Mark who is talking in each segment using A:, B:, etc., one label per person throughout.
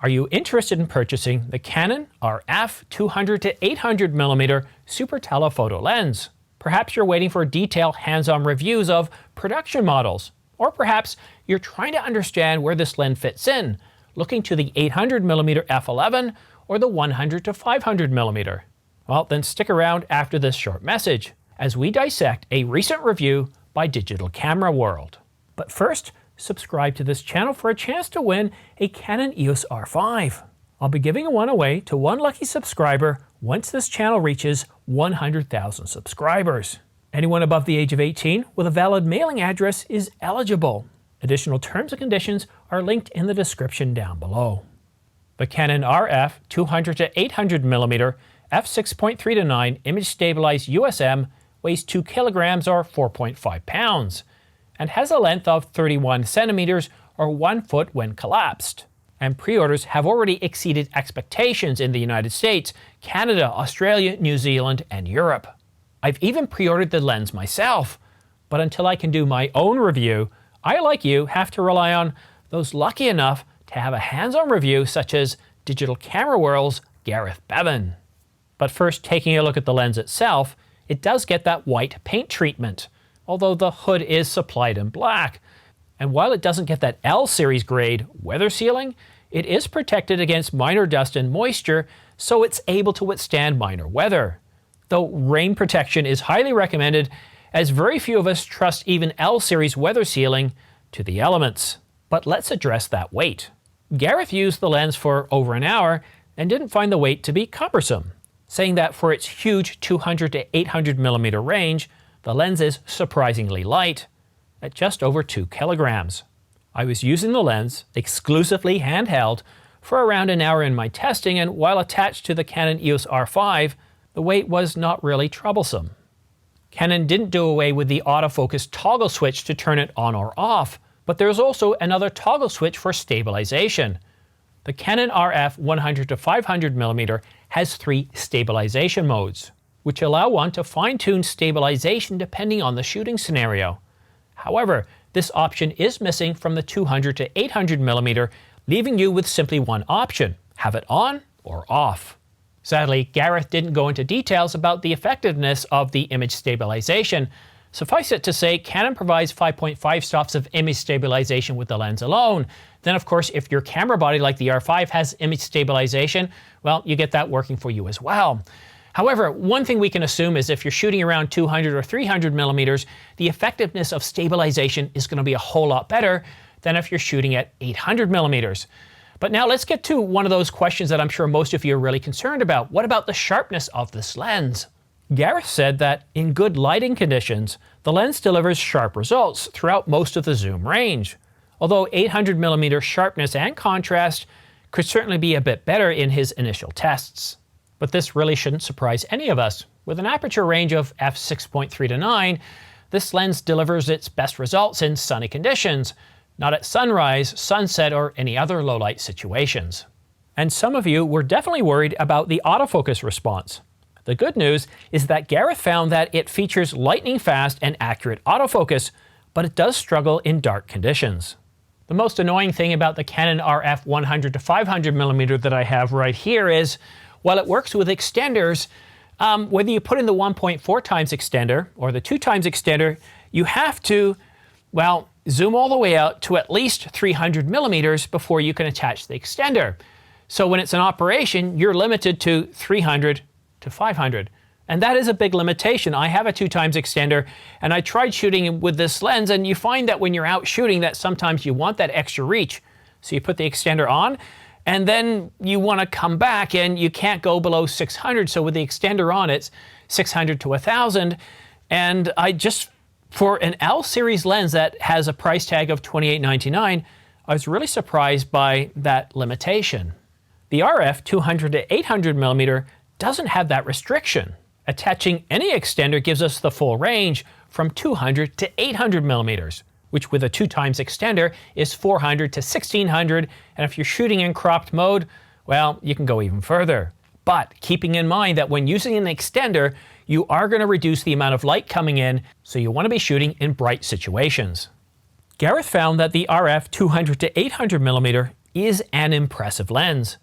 A: Are you interested in purchasing the Canon RF 200 to 800mm super telephoto lens? Perhaps you're waiting for detailed hands-on reviews of production models. Or perhaps you're trying to understand where this lens fits in, looking to the 800mm f11 or the 100 to 500mm. Well, then stick around after this short message as we dissect a recent review by Digital Camera World. But first, subscribe to this channel for a chance to win a Canon EOS R5. I'll be giving one away to one lucky subscriber once this channel reaches 100,000 subscribers. Anyone above the age of 18 with a valid mailing address is eligible. Additional terms and conditions are linked in the description down below. The Canon RF 200 to 800mm f6.3 to 9 image stabilized USM weighs 2 kilograms or 4.5 pounds and has a length of 31 centimeters or 1 foot when collapsed. And pre-orders have already exceeded expectations in the United States, Canada, Australia, New Zealand, and Europe. I've even pre-ordered the lens myself, but until I can do my own review, I, like you, have to rely on those lucky enough to have a hands-on review such as Digital Camera World's Gareth Bevan. But first, taking a look at the lens itself, it does get that white paint treatment, although the hood is supplied in black. And while it doesn't get that L series grade weather sealing, it is protected against minor dust and moisture, so it's able to withstand minor weather. Though rain protection is highly recommended, as very few of us trust even L series weather sealing to the elements. But let's address that weight. Gareth used the lens for over an hour and didn't find the weight to be cumbersome, saying that for its huge 200 to 800mm range, the lens is surprisingly light, at just over 2 kilograms. I was using the lens exclusively handheld for around an hour in my testing, and while attached to the Canon EOS R5, the weight was not really troublesome. Canon didn't do away with the autofocus toggle switch to turn it on or off, but there's also another toggle switch for stabilization. The Canon RF 100 to 500mm has 3 stabilization modes, which allow one to fine-tune stabilization depending on the shooting scenario. However, this option is missing from the 200 to 800mm, leaving you with simply one option: have it on or off. Sadly, Gareth didn't go into details about the effectiveness of the image stabilization. Suffice it to say, Canon provides 5.5 stops of image stabilization with the lens alone. Then of course, if your camera body like the R5 has image stabilization, well, you get that working for you as well. However, one thing we can assume is if you're shooting around 200 or 300mm, the effectiveness of stabilization is going to be a whole lot better than if you're shooting at 800mm. But now let's get to one of those questions that I'm sure most of you are really concerned about. What about the sharpness of this lens? Gareth said that in good lighting conditions, the lens delivers sharp results throughout most of the zoom range, although 800mm sharpness and contrast could certainly be a bit better in his initial tests. But this really shouldn't surprise any of us. With an aperture range of f6.3 to 9, this lens delivers its best results in sunny conditions, not at sunrise, sunset, or any other low-light situations. And some of you were definitely worried about the autofocus response. The good news is that Gareth found that it features lightning-fast and accurate autofocus, but it does struggle in dark conditions. The most annoying thing about the Canon RF 100 to 500mm that I have right here is, while it works with extenders, whether you put in the 1.4 times extender or the 2 times extender, you have to, well, zoom all the way out to at least 300mm before you can attach the extender. So when it's in operation, you're limited to 300 to 500. And that is a big limitation. I have a 2 times extender, and I tried shooting with this lens, and you find that when you're out shooting that sometimes you want that extra reach. So you put the extender on, and then you want to come back, and you can't go below 600. So with the extender on, it's 600 to 1000. And I just, for an L series lens that has a price tag of $28.99, I was really surprised by that limitation. The RF 200 to 800mm doesn't have that restriction. Attaching any extender gives us the full range from 200 to 800mm, which with a 2 times extender is 400 to 1600, and if you're shooting in cropped mode, well, you can go even further. But keeping in mind that when using an extender, you are going to reduce the amount of light coming in, so you want to be shooting in bright situations. Gareth found that the RF 200 to 800mm is an impressive lens.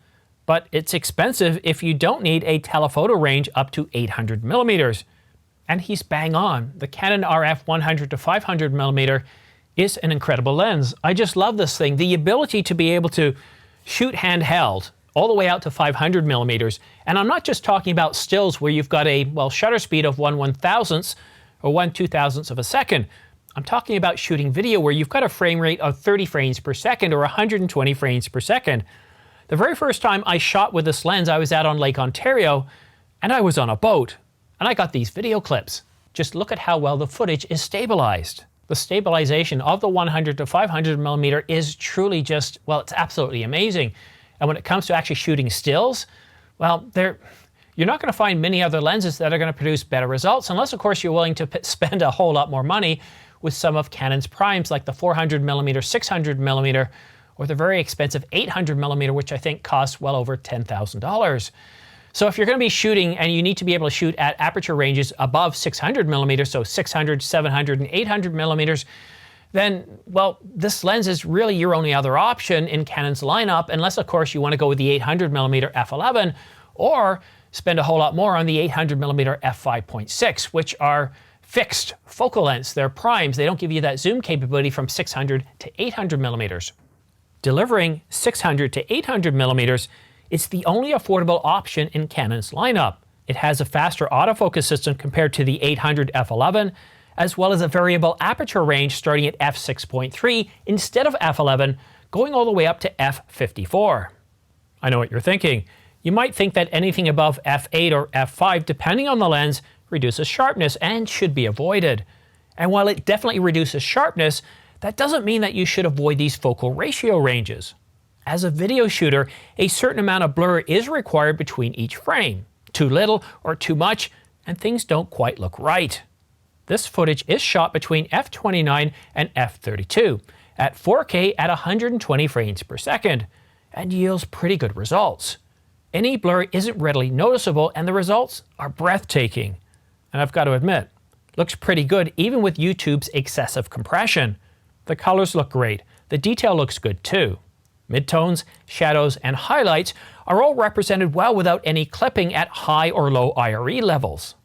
A: But it's expensive if you don't need a telephoto range up to 800 millimeters. And he's bang on. The Canon RF 100 to 500 millimeter is an incredible lens. I just love this thing. The ability to be able to shoot handheld all the way out to 500 millimeters. And I'm not just talking about stills where you've got a, well, shutter speed of 1/1000th or 1/2000th of a second. I'm talking about shooting video where you've got a frame rate of 30 frames per second or 120 frames per second. The very first time I shot with this lens, I was out on Lake Ontario and I was on a boat and I got these video clips. Just look at how well the footage is stabilized. The stabilization of the 100 to 500 millimeter is truly just, well, it's absolutely amazing. And when it comes to actually shooting stills, well, you're not going to find many other lenses that are going to produce better results, unless, of course, you're willing to spend a whole lot more money with some of Canon's primes, like the 400 millimeter, 600 millimeter, or the very expensive 800 millimeter, which I think costs well over $10,000. So if you're going to be shooting and you need to be able to shoot at aperture ranges above 600 millimeters, so 600, 700, and 800 millimeters, then, well, this lens is really your only other option in Canon's lineup, unless, of course, you want to go with the 800 millimeter f11 or spend a whole lot more on the 800 millimeter f5.6, which are fixed focal lengths. They're primes. They don't give you that zoom capability from 600 to 800 millimeters. Delivering 600 to 800 millimeters, it's the only affordable option in Canon's lineup. It has a faster autofocus system compared to the 800 f11, as well as a variable aperture range starting at f6.3 instead of f11, going all the way up to f54. I know what you're thinking. You might think that anything above f8 or f5, depending on the lens, reduces sharpness and should be avoided. And while it definitely reduces sharpness, that doesn't mean that you should avoid these focal ratio ranges. As a video shooter, a certain amount of blur is required between each frame. Too little or too much, and things don't quite look right. This footage is shot between f29 and f32 at 4K at 120 frames per second and yields pretty good results. Any blur isn't readily noticeable and the results are breathtaking. And I've got to admit, looks pretty good even with YouTube's excessive compression. The colors look great. The detail looks good too. Midtones, shadows, and highlights are all represented well without any clipping at high or low IRE levels.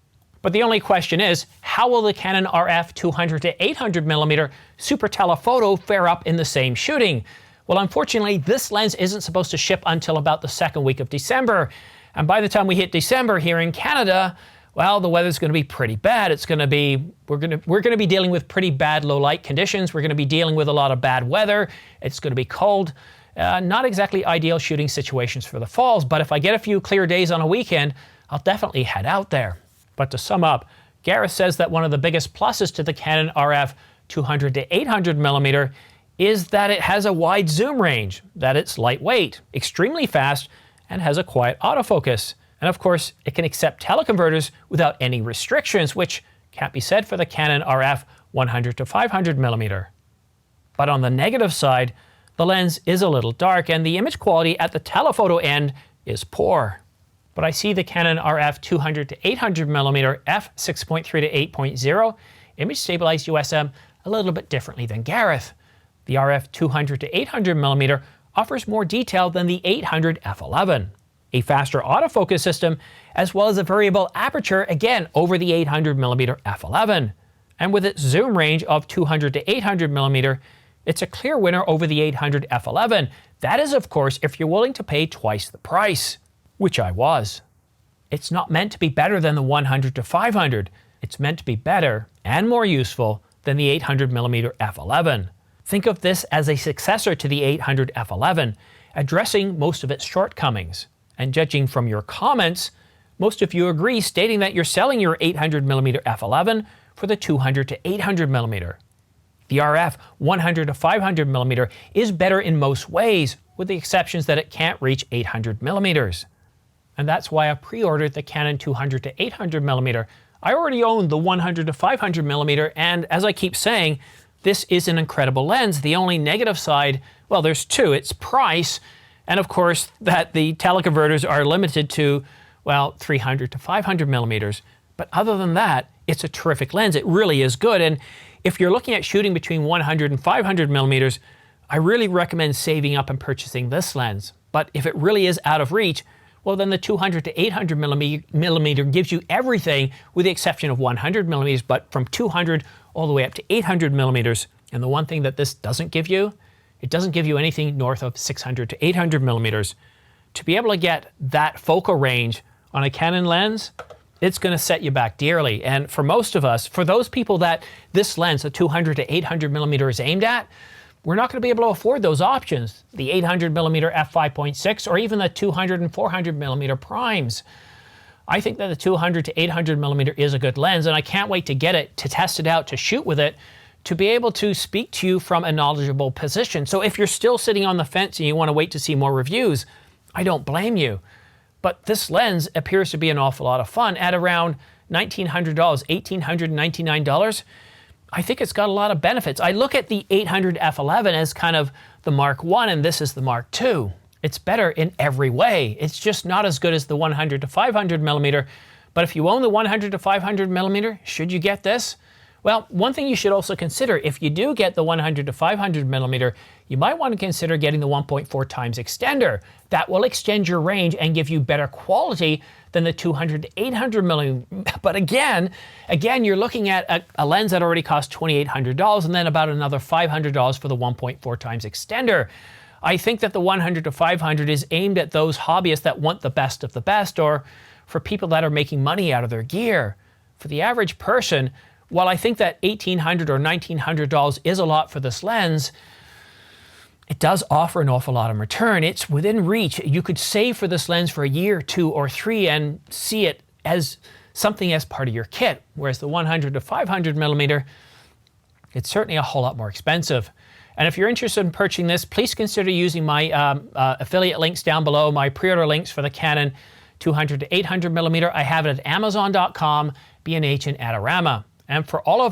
A: But the only question is, how will the Canon RF 200 to 800 millimeter super telephoto fare up in the same shooting? Well, unfortunately, this lens isn't supposed to ship until about the second week of December. And by the time we hit December here in Canada, well, the weather's going to be pretty bad. It's going to be, we're going to be dealing with pretty bad low light conditions. We're going to be dealing with a lot of bad weather. It's going to be cold. Not exactly ideal shooting situations for the falls, but if I get a few clear days on a weekend, I'll definitely head out there. But to sum up, Gareth says that one of the biggest pluses to the Canon RF 200 to 800 millimeter is that it has a wide zoom range, that it's lightweight, extremely fast, and has a quiet autofocus. And of course, it can accept teleconverters without any restrictions, which can't be said for the Canon RF 100 to 500 millimeter. But on the negative side, the lens is a little dark and the image quality at the telephoto end is poor. But I see the Canon RF 200 to 800 millimeter f6.3 to 8.0 image stabilized USM a little bit differently than Gareth. The RF 200 to 800 millimeter offers more detail than the 800 f11, a faster autofocus system, as well as a variable aperture, again, over the 800 millimeter f11. And with its zoom range of 200 to 800 millimeter, it's a clear winner over the 800 f11. That is, of course, if you're willing to pay twice the price, which I was. It's not meant to be better than the 100 to 500. It's meant to be better and more useful than the 800 millimeter f11. Think of this as a successor to the 800 f11, addressing most of its shortcomings. And judging from your comments, most of you agree, stating that you're selling your 800 millimeter f11 for the 200 to 800 millimeter. The RF 100 to 500 millimeter is better in most ways, with the exceptions that it can't reach 800 millimeters. And that's why I pre-ordered the Canon 200 to 800 millimeter. I already owned the 100 to 500 millimeter, and as I keep saying, this is an incredible lens. The only negative side, well, there's two. It's price, and of course that the teleconverters are limited to, well, 300 to 500 millimeters. But other than that, it's a terrific lens. It really is good. And if you're looking at shooting between 100 and 500 millimeters, I really recommend saving up and purchasing this lens. But if it really is out of reach, well, then the 200 to 800 millimeter gives you everything with the exception of 100 millimeters, but from 200 all the way up to 800 millimeters. And the one thing that this doesn't give you, it doesn't give you anything north of 600 to 800 millimeters. To be able to get that focal range on a Canon lens, it's going to set you back dearly. And for most of us, for those people that this lens, the 200 to 800 millimeter is aimed at, we're not going to be able to afford those options, the 800 millimeter f5.6 or even the 200 and 400 millimeter primes. I think that the 200 to 800 millimeter is a good lens, and I can't wait to get it, to test it out, to shoot with it, to be able to speak to you from a knowledgeable position. So if you're still sitting on the fence and you want to wait to see more reviews, I don't blame you. But this lens appears to be an awful lot of fun at around $1,900, $1,899. I think it's got a lot of benefits. I look at the 800 f11 as kind of the Mark I, and this is the Mark II. It's better in every way. It's just not as good as the 100 to 500 millimeter. But if you own the 100 to 500 millimeter, should you get this? Well, one thing you should also consider, if you do get the 100 to 500 millimeter, you might want to consider getting the 1.4 times extender. That will extend your range and give you better quality than the 200 to 800 millimeter. But again, you're looking at a lens that already costs $2,800 and then about another $500 for the 1.4 times extender. I think that the 100 to 500 is aimed at those hobbyists that want the best of the best, or for people that are making money out of their gear. For the average person, while I think that $1,800 or $1,900 is a lot for this lens, it does offer an awful lot in return. It's within reach. You could save for this lens for a year, 2 or 3 and see it as something as part of your kit. Whereas the 100 to 500 millimeter, it's certainly a whole lot more expensive. And if you're interested in purchasing this, please consider using my affiliate links down below, my pre-order links for the Canon 200 to 800 millimeter. I have it at Amazon.com, B&H, and Adorama. And for all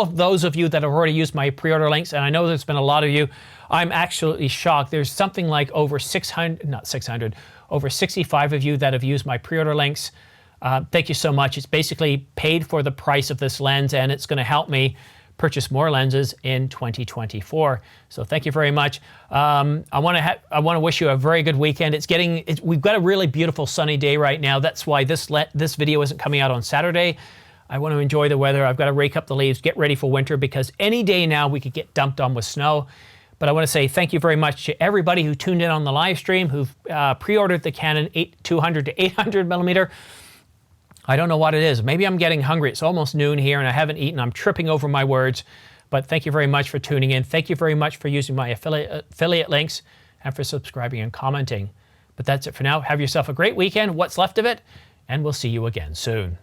A: of those of you that have already used my pre-order links, and I know there's been a lot of you, I'm absolutely shocked. There's something like over 65 of you that have used my pre-order links. Thank you so much. It's basically paid for the price of this lens, and it's going to help me purchase more lenses in 2024. So thank you very much. I want to wish you a very good weekend. We've got a really beautiful sunny day right now. That's why this video isn't coming out on Saturday. I want to enjoy the weather. I've got to rake up the leaves, get ready for winter, because any day now we could get dumped on with snow. But I want to say thank you very much to everybody who tuned in on the live stream, who've pre-ordered the Canon 200 to 800 millimeter. I don't know what it is. Maybe I'm getting hungry. It's almost noon here and I haven't eaten. I'm tripping over my words. But thank you very much for tuning in. Thank you very much for using my affiliate links and for subscribing and commenting. But that's it for now. Have yourself a great weekend, what's left of it, and we'll see you again soon.